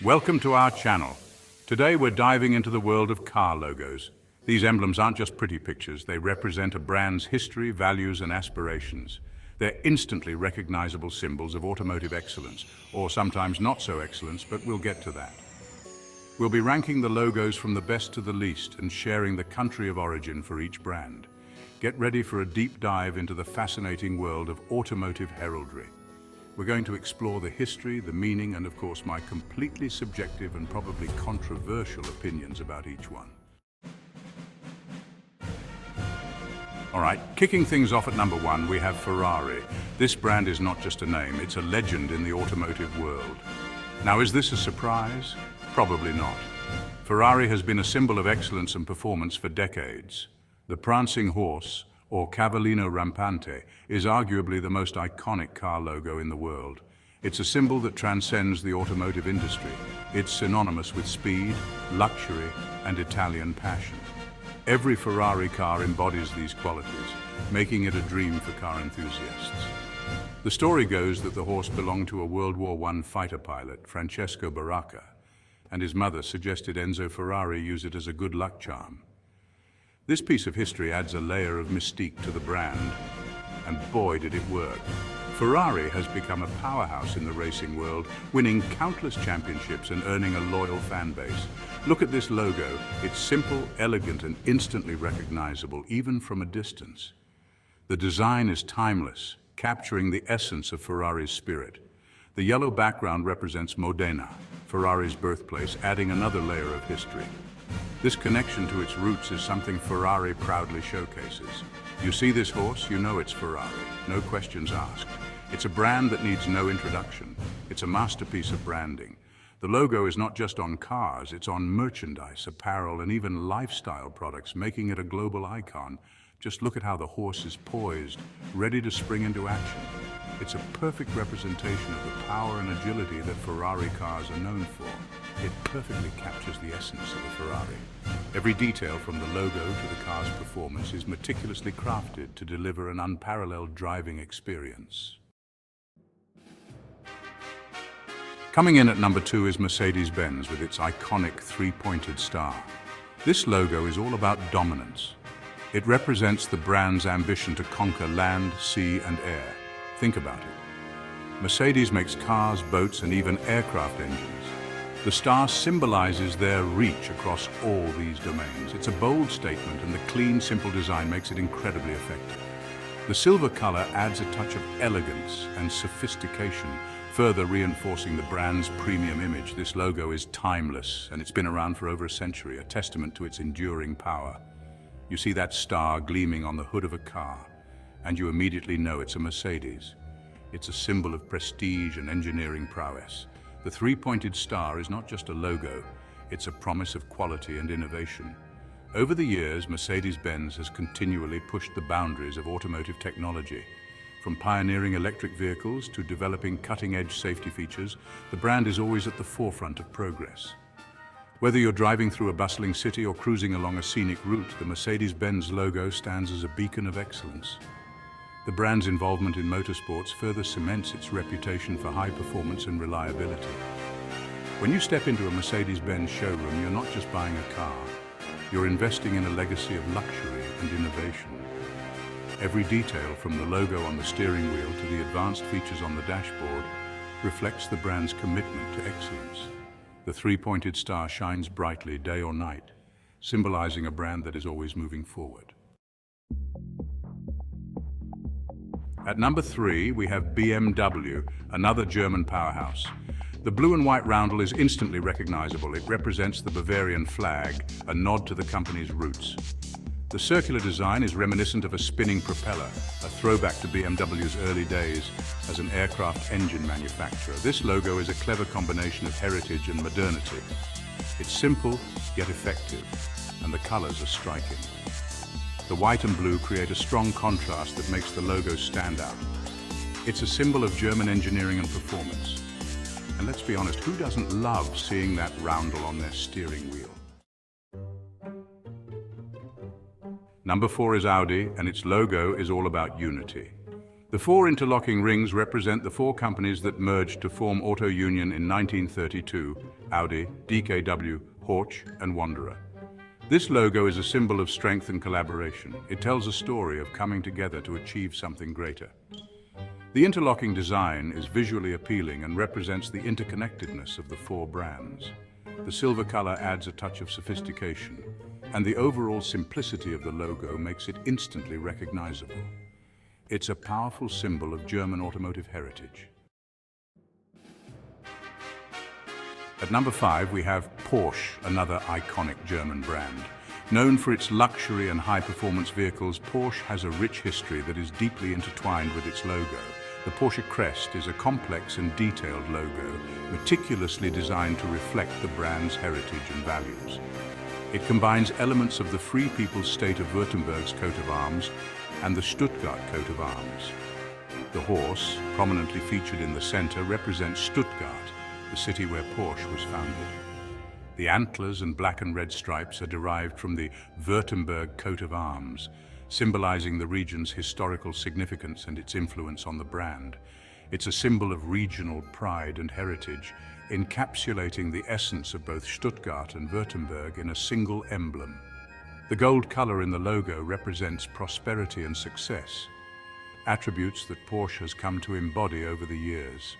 Welcome to our channel. Today we're diving into the world of car logos. These emblems aren't just pretty pictures, they represent a brand's history, values, and aspirations. They're instantly recognizable symbols of automotive excellence, or sometimes not so excellence, but we'll get to that. We'll be ranking the logos from the best to the least and sharing the country of origin for each brand. Get ready for a deep dive into the fascinating world of automotive heraldry. We're going to explore the history, the meaning, and of course my completely subjective and probably controversial opinions about each one. All right, kicking things off at number 1, we have Ferrari. This brand is not just a name, it's a legend in the automotive world. Now, is this a surprise? Probably not. Ferrari has been a symbol of excellence and performance for decades. The prancing horse, or Cavallino Rampante, is arguably the most iconic car logo in the world. It's a symbol that transcends the automotive industry. It's synonymous with speed, luxury, and Italian passion. Every Ferrari car embodies these qualities, making it a dream for car enthusiasts. The story goes that the horse belonged to a World War I fighter pilot, Francesco Baracca, and his mother suggested Enzo Ferrari use it as a good luck charm. This piece of history adds a layer of mystique to the brand, and boy did it work. Ferrari has become a powerhouse in the racing world, winning countless championships and earning a loyal fan base. Look at this logo. It's simple, elegant, and instantly recognizable, even from a distance. The design is timeless, capturing the essence of Ferrari's spirit. The yellow background represents Modena, Ferrari's birthplace, adding another layer of history. This connection to its roots is something Ferrari proudly showcases. You see this horse, you know it's Ferrari, no questions asked. It's a brand that needs no introduction. It's a masterpiece of branding. The logo is not just on cars, it's on merchandise, apparel, and even lifestyle products, making it a global icon. Just look at how the horse is poised, ready to spring into action. It's a perfect representation of the power and agility that Ferrari cars are known for. It perfectly captures the essence of a Ferrari. Every detail from the logo to the car's performance is meticulously crafted to deliver an unparalleled driving experience. Coming in at number 2 is Mercedes-Benz with its iconic three-pointed star. This logo is all about dominance. It represents the brand's ambition to conquer land, sea, and air. Think about it. Mercedes makes cars, boats, and even aircraft engines. The star symbolizes their reach across all these domains. It's a bold statement, and the clean, simple design makes it incredibly effective. The silver color adds a touch of elegance and sophistication, further reinforcing the brand's premium image. This logo is timeless, and it's been around for over a century, a testament to its enduring power. You see that star gleaming on the hood of a car, and you immediately know it's a Mercedes. It's a symbol of prestige and engineering prowess. The three-pointed star is not just a logo, it's a promise of quality and innovation. Over the years, Mercedes-Benz has continually pushed the boundaries of automotive technology. From pioneering electric vehicles to developing cutting-edge safety features, the brand is always at the forefront of progress. Whether you're driving through a bustling city or cruising along a scenic route, the Mercedes-Benz logo stands as a beacon of excellence. The brand's involvement in motorsports further cements its reputation for high performance and reliability. When you step into a Mercedes-Benz showroom, you're not just buying a car, you're investing in a legacy of luxury and innovation. Every detail, from the logo on the steering wheel to the advanced features on the dashboard, reflects the brand's commitment to excellence. The three-pointed star shines brightly day or night, symbolizing a brand that is always moving forward. At number 3, we have BMW, another German powerhouse. The blue and white roundel is instantly recognizable. It represents the Bavarian flag, a nod to the company's roots. The circular design is reminiscent of a spinning propeller, a throwback to BMW's early days as an aircraft engine manufacturer. This logo is a clever combination of heritage and modernity. It's simple, yet effective, and the colors are striking. The white and blue create a strong contrast that makes the logo stand out. It's a symbol of German engineering and performance. And let's be honest, who doesn't love seeing that roundel on their steering wheel? Number 4 is Audi, and its logo is all about unity. The four interlocking rings represent the four companies that merged to form Auto Union in 1932: Audi, DKW, Horch, and Wanderer. This logo is a symbol of strength and collaboration. It tells a story of coming together to achieve something greater. The interlocking design is visually appealing and represents the interconnectedness of the four brands. The silver color adds a touch of sophistication, and the overall simplicity of the logo makes it instantly recognizable. It's a powerful symbol of German automotive heritage. At number 5, we have Porsche, another iconic German brand. Known for its luxury and high-performance vehicles, Porsche has a rich history that is deeply intertwined with its logo. The Porsche crest is a complex and detailed logo, meticulously designed to reflect the brand's heritage and values. It combines elements of the Free People's State of Württemberg's coat of arms and the Stuttgart coat of arms. The horse, prominently featured in the center, represents Stuttgart, the city where Porsche was founded. The antlers and black and red stripes are derived from the Württemberg coat of arms, symbolizing the region's historical significance and its influence on the brand. It's a symbol of regional pride and heritage, encapsulating the essence of both Stuttgart and Württemberg in a single emblem. The gold color in the logo represents prosperity and success, attributes that Porsche has come to embody over the years.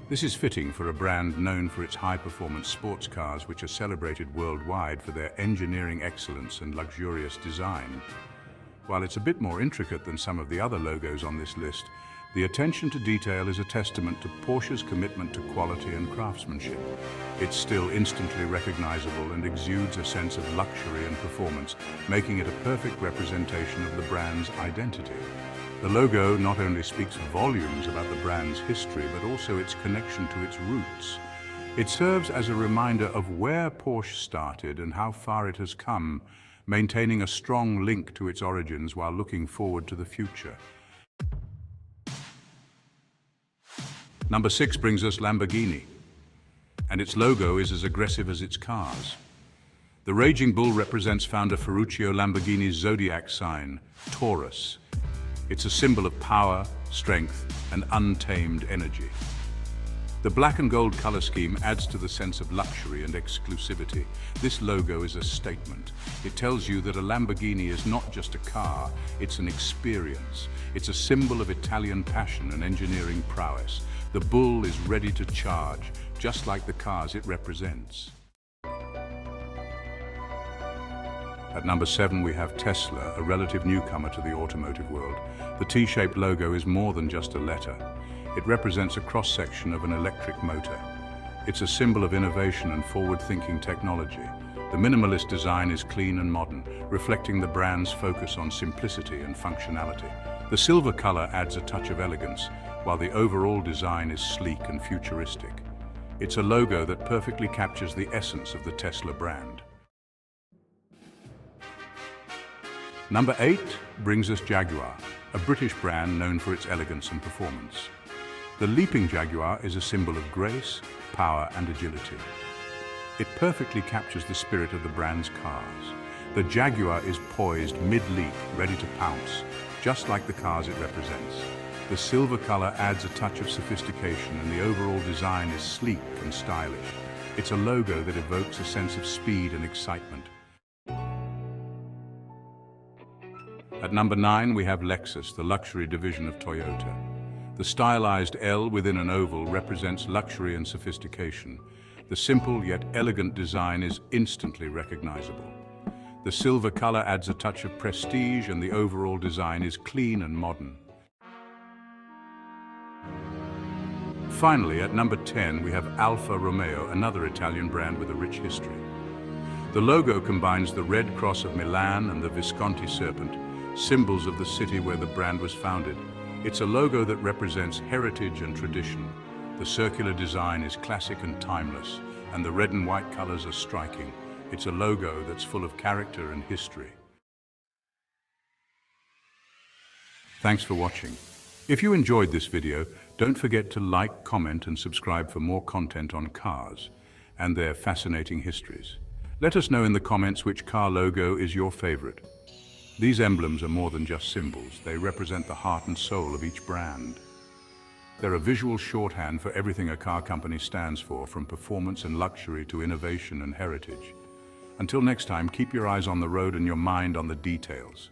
This is fitting for a brand known for its high-performance sports cars, which are celebrated worldwide for their engineering excellence and luxurious design. While it's a bit more intricate than some of the other logos on this list, the attention to detail is a testament to Porsche's commitment to quality and craftsmanship. It's still instantly recognizable and exudes a sense of luxury and performance, making it a perfect representation of the brand's identity. The logo not only speaks volumes about the brand's history, but also its connection to its roots. It serves as a reminder of where Porsche started and how far it has come, maintaining a strong link to its origins while looking forward to the future. Number 6 brings us Lamborghini, and its logo is as aggressive as its cars. The Raging Bull represents founder Ferruccio Lamborghini's zodiac sign, Taurus. It's a symbol of power, strength, and untamed energy. The black and gold color scheme adds to the sense of luxury and exclusivity. This logo is a statement. It tells you that a Lamborghini is not just a car, it's an experience. It's a symbol of Italian passion and engineering prowess. The bull is ready to charge, just like the cars it represents. At number 7, we have Tesla, a relative newcomer to the automotive world. The T-shaped logo is more than just a letter. It represents a cross-section of an electric motor. It's a symbol of innovation and forward-thinking technology. The minimalist design is clean and modern, reflecting the brand's focus on simplicity and functionality. The silver color adds a touch of elegance, while the overall design is sleek and futuristic. It's a logo that perfectly captures the essence of the Tesla brand. Number 8 brings us Jaguar, a British brand known for its elegance and performance. The leaping Jaguar is a symbol of grace, power, and agility. It perfectly captures the spirit of the brand's cars. The Jaguar is poised mid-leap, ready to pounce, just like the cars it represents. The silver color adds a touch of sophistication, and the overall design is sleek and stylish. It's a logo that evokes a sense of speed and excitement. At number 9, we have Lexus, the luxury division of Toyota. The stylized L within an oval represents luxury and sophistication. The simple yet elegant design is instantly recognizable. The silver color adds a touch of prestige, and the overall design is clean and modern. Finally, at number 10, we have Alfa Romeo, another Italian brand with a rich history. The logo combines the Red Cross of Milan and the Visconti Serpent, symbols of the city where the brand was founded. It's a logo that represents heritage and tradition. The circular design is classic and timeless, and the red and white colors are striking. It's a logo that's full of character and history. Thanks for watching. If you enjoyed this video, don't forget to like, comment, and subscribe for more content on cars and their fascinating histories. Let us know in the comments which car logo is your favorite. These emblems are more than just symbols. They represent the heart and soul of each brand. They're a visual shorthand for everything a car company stands for, from performance and luxury to innovation and heritage. Until next time, keep your eyes on the road and your mind on the details.